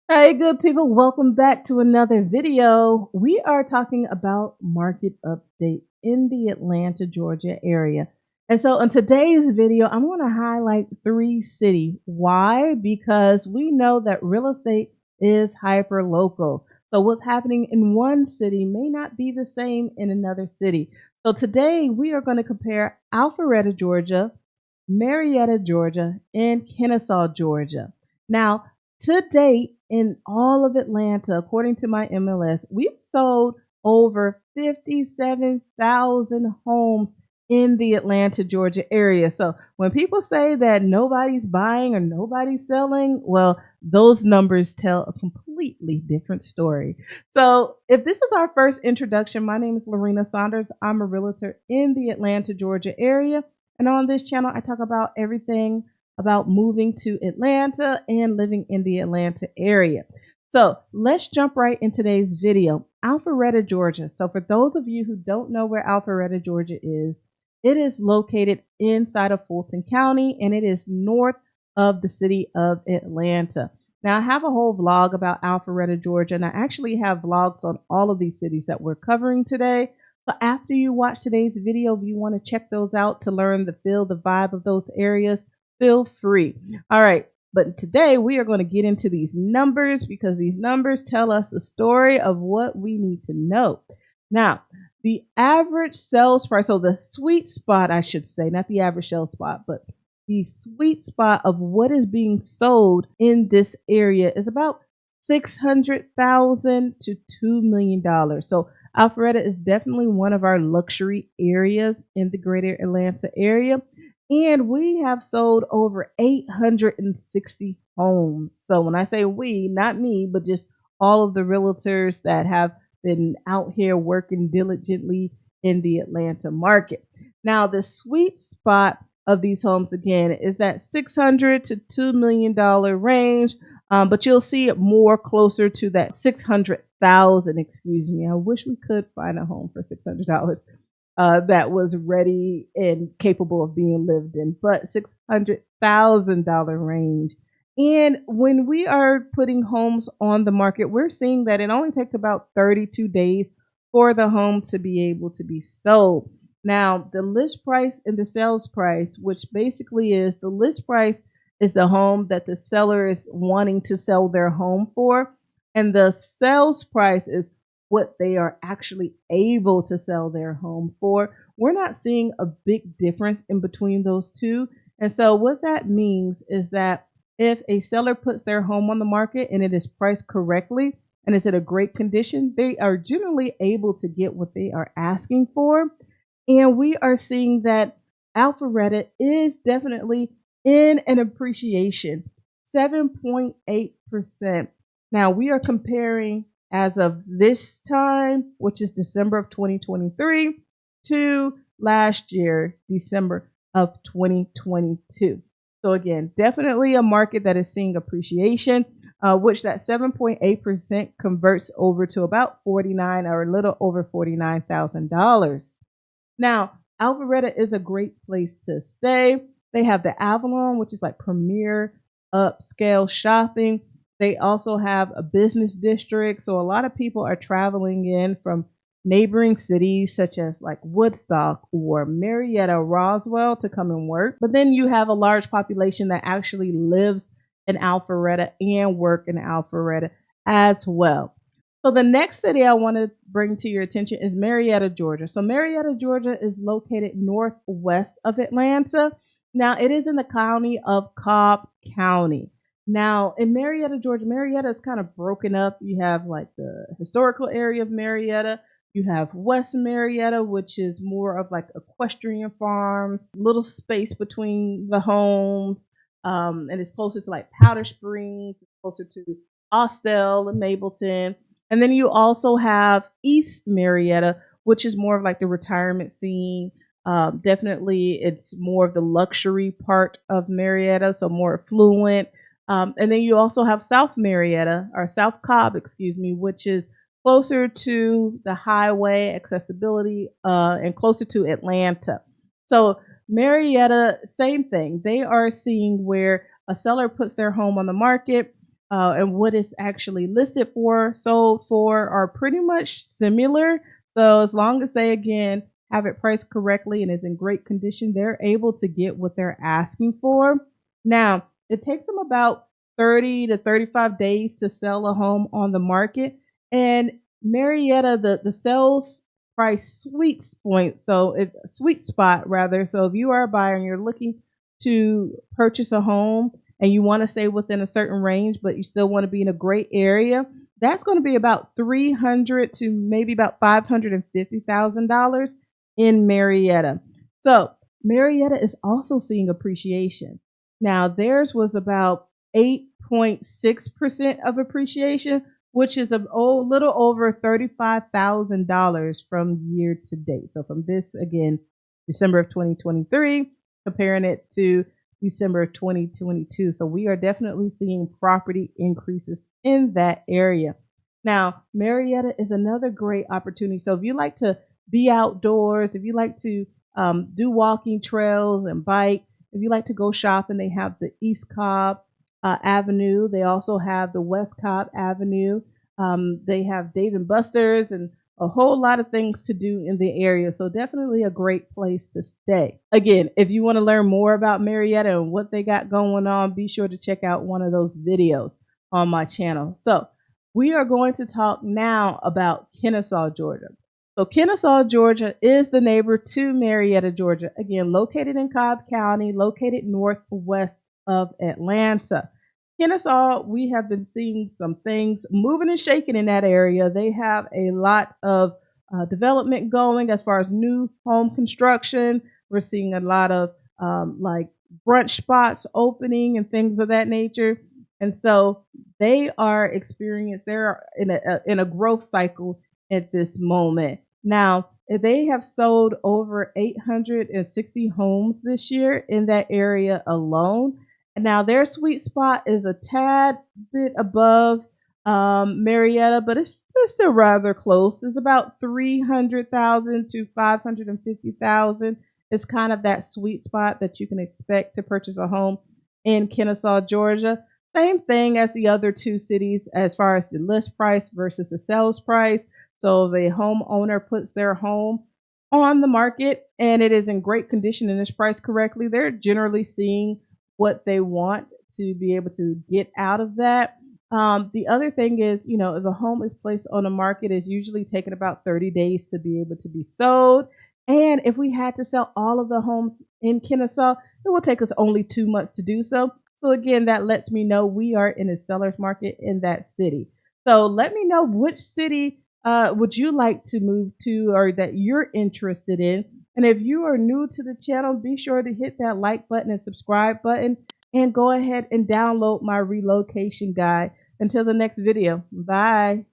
Hey, good people, welcome back to another video. We are talking about market update in the Atlanta, Georgia area. And so in today's video, I'm going to highlight three cities. Why? Because we know that real estate is hyper local. So what's happening in one city may not be the same in another city. So today we are going to compare Alpharetta, Georgia, Marietta, Georgia, and Kennesaw, Georgia. Now, to date, in all of Atlanta, according to my MLS, we've sold over 57,000 homes in the Atlanta, Georgia area. So when people say that nobody's buying or nobody's selling, well, those numbers tell a completely different story. So if this is our first introduction, my name is Lorena Saunders. I'm a realtor in the Atlanta, Georgia area. And on this channel, I talk about everything about moving to Atlanta and living in the Atlanta area. So let's jump right in today's video. Alpharetta, Georgia. So for those of you who don't know where Alpharetta, Georgia is, it is located inside of Fulton County and it is north of the city of Atlanta. Now I have a whole vlog about Alpharetta, Georgia, and I actually have vlogs on all of these cities that we're covering today. So after you watch today's video, if you want to check those out to learn the feel, the vibe of those areas, feel free. All right. But today we are going to get into these numbers because these numbers tell us a story of what we need to know. Now, the average sales price, so the sweet spot, I should say, not the average sales spot, but the sweet spot of what is being sold in this area is about $600,000 to $2 million. So Alpharetta is definitely one of our luxury areas in the greater Atlanta area. And we have sold over 860 homes. So when I say we, not me, but just all of the realtors that have been out here working diligently in the Atlanta market. Now, the sweet spot of these homes, again, is that $600 to $2 million range. But you'll see it more closer to that 600,000. Excuse me. I wish we could find a home for $600 that was ready and capable of being lived in, but $600,000 range. And when we are putting homes on the market, we're seeing that it only takes about 32 days for the home to be able to be sold. Now, the list price and the sales price, which basically is the list price is the home that the seller is wanting to sell their home for, and the sales price is what they are actually able to sell their home for. We're not seeing a big difference in between those two. And so what that means is that if a seller puts their home on the market and it is priced correctly and it's in a great condition, they are generally able to get what they are asking for. And we are seeing that Alpharetta is definitely in an appreciation, 7.8%. Now we are comparing as of this time, which is December of 2023, to last year, December of 2022. So again, definitely a market that is seeing appreciation, which that 7.8% converts over to about 49 or a little over $49,000. Now, Alpharetta is a great place to stay. They have the Avalon, which is like premier upscale shopping. They also have a business district. So a lot of people are traveling in from neighboring cities such as like Woodstock or Marietta, Roswell to come and work. But then you have a large population that actually lives in Alpharetta and work in Alpharetta as well. So the next city I want to bring to your attention is Marietta, Georgia. So Marietta, Georgia is located northwest of Atlanta. Now it is in the county of Cobb County. Now, in Marietta, Georgia, Marietta is kind of broken up. You have like the historical area of Marietta. You have West Marietta, which is more of like equestrian farms, little space between the homes. And it's closer to like Powder Springs, closer to Austell and Mableton. And then you also have East Marietta, which is more of like the retirement scene. Definitely, it's more of the luxury part of Marietta, so more affluent. And then you also have South Marietta, or South Cobb, excuse me, which is closer to the highway accessibility and closer to Atlanta. So Marietta, same thing. They are seeing where a seller puts their home on the market. and what it's actually listed for, sold for, are pretty much similar. So as long as they again have it priced correctly and is in great condition, they're able to get what they're asking for. Now, it takes them about 30 to 35 days to sell a home on the market. And Marietta, the sales price sweet spot rather. So if you are a buyer and you're looking to purchase a home and you want to stay within a certain range, but you still want to be in a great area, that's going to be about $300 to maybe about $550,000 in Marietta. So Marietta is also seeing appreciation. Now theirs was about 8.6% of appreciation, which is a little over $35,000 from year to date. So from this, again, December of 2023, comparing it to December of 2022. So we are definitely seeing property increases in that area. Now, Marietta is another great opportunity. So if you like to be outdoors, if you like to do walking trails and bike, if you like to go shopping, they have the East Cobb Avenue. They also have the West Cobb Avenue. They have Dave & Buster's and a whole lot of things to do in the area. So definitely a great place to stay. Again, if you want to learn more about Marietta and what they got going on, be sure to check out one of those videos on my channel. So we are going to talk now about Kennesaw, Georgia. So Kennesaw, Georgia is the neighbor to Marietta, Georgia. Again, located in Cobb County, located northwest of Atlanta. Kennesaw, we have been seeing some things moving and shaking in that area. They have a lot of development going as far as new home construction. We're seeing a lot of like brunch spots opening and things of that nature. And so they're in a growth cycle at this moment. Now, they have sold over 860 homes this year in that area alone. Now, their sweet spot is a tad bit above Marietta, but it's still rather close. It's about 300,000 to 550,000. It's kind of that sweet spot that you can expect to purchase a home in Kennesaw, Georgia. Same thing as the other two cities as far as the list price versus the sales price. So the homeowner puts their home on the market and it is in great condition and is priced correctly. They're generally seeing what they want to be able to get out of that. The other thing is, if a home is placed on the market, it's usually taken about 30 days to be able to be sold. And if we had to sell all of the homes in Kennesaw, it will take us only 2 months to do so. So again, that lets me know we are in a seller's market in that city. So let me know which city would you like to move to or that you're interested in. And if you are new to the channel, be sure to hit that like button and subscribe button and go ahead and download my relocation guide. Until the next video, bye.